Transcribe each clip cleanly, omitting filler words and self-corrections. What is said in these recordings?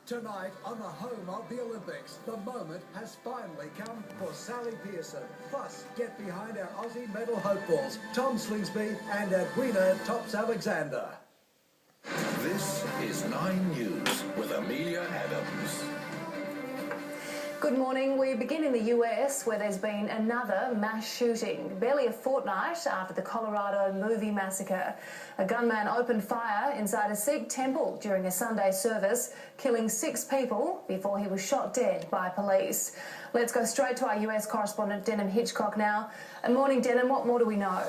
Tonight, on the home of the Olympics, the moment has finally come for Sally Pearson. Plus, get behind our Aussie medal hopefuls, Tom Slingsby and Edwina Tops-Alexander. This is 9 News with Amelia Adams. Good morning. We begin in the US, where there's been another mass shooting. Barely a fortnight after the Colorado movie massacre, a gunman opened fire inside a Sikh temple during a Sunday service, killing 6 people before he was shot dead by police. Let's go straight to our US correspondent, Denham Hitchcock now. And morning, Denham, what more do we know?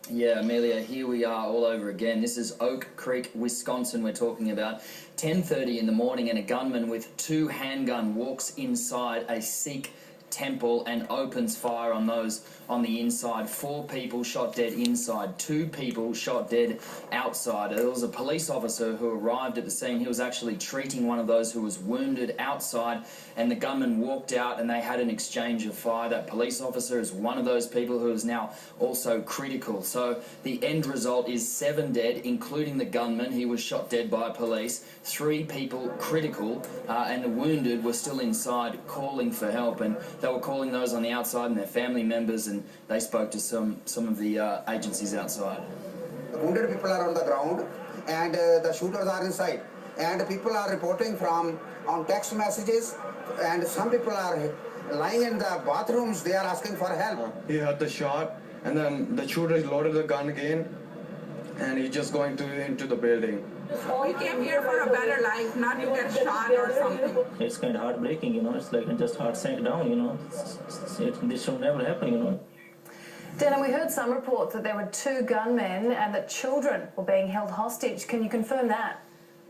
Yeah, Amelia, here we are all over again. This is Oak Creek, Wisconsin we're talking about. 10:30 in the morning, and a gunman with 2 handguns walks inside a Sikh temple and opens fire on those on the inside. 4 people shot dead inside, 2 people shot dead outside. There was a police officer who arrived at the scene. He was actually treating one of those who was wounded outside, and the gunman walked out and they had an exchange of fire. That police officer is one of those people who is now also critical. So the end result is 7 dead, including the gunman. He was shot dead by police. 3 people critical, and the wounded were still inside calling for help, and they were calling those on the outside and their family members, and they spoke to some of the agencies outside. The wounded people are on the ground, and the shooters are inside, and people are reporting from on text messages, and some people are lying in the bathrooms. They are asking for help. He heard the shot, and then the shooter loaded the gun again, and he's just going into the building. We came here for a better life, not to get shot or something. It's kind of heartbreaking, you know. It's like just heart sank down, you know. This should never happen, you know. Denham, we heard some reports that there were 2 gunmen and that children were being held hostage. Can you confirm that?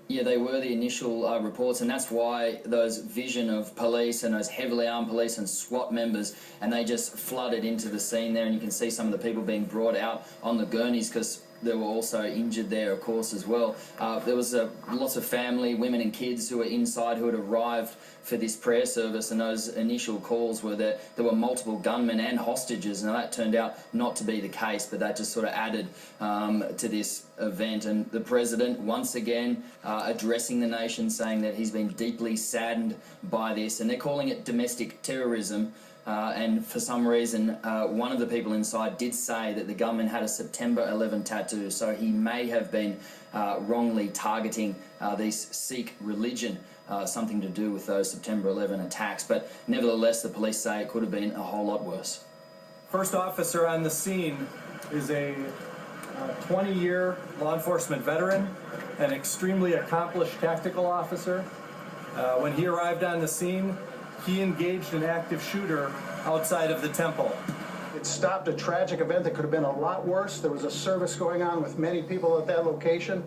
Yeah, they were the initial reports, and that's why those vision of police and those heavily armed police and SWAT members, and they just flooded into the scene there, and you can see some of the people being brought out on the gurneys because there were also injured there, of course, as well. There was lots of family, women and kids who were inside who had arrived for this prayer service, and those initial calls were that there were multiple gunmen and hostages. Now, that turned out not to be the case, but that just sort of added to this event. And the president, once again, addressing the nation, saying that he's been deeply saddened by this, and they're calling it domestic terrorism. And for some reason, one of the people inside did say that the gunman had a September 11 tattoo, so he may have been wrongly targeting this Sikh religion, something to do with those September 11 attacks. But nevertheless, the police say it could have been a whole lot worse. First officer on the scene is a 20-year law enforcement veteran, an extremely accomplished tactical officer. When he arrived on the scene, he engaged an active shooter outside of the temple. It stopped a tragic event that could have been a lot worse. There was a service going on with many people at that location.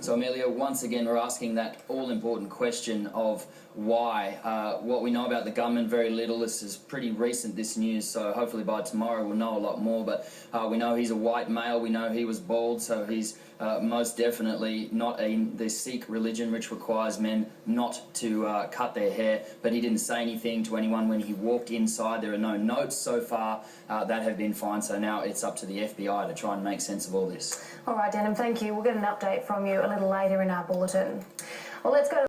So, Amelia, once again, we're asking that all-important question of why. What we know about the gunman, very little. This is pretty recent, this news, so hopefully by tomorrow we'll know a lot more. But we know he's a white male. We know he was bald, so he's most definitely not in the Sikh religion, which requires men not to cut their hair. But he didn't say anything to anyone when he walked inside. There are no notes so far that have been found, so now it's up to the FBI to try and make sense of all this. All right, Denham, thank you. We'll get an update from you a little later in our bulletin. Well, let's go to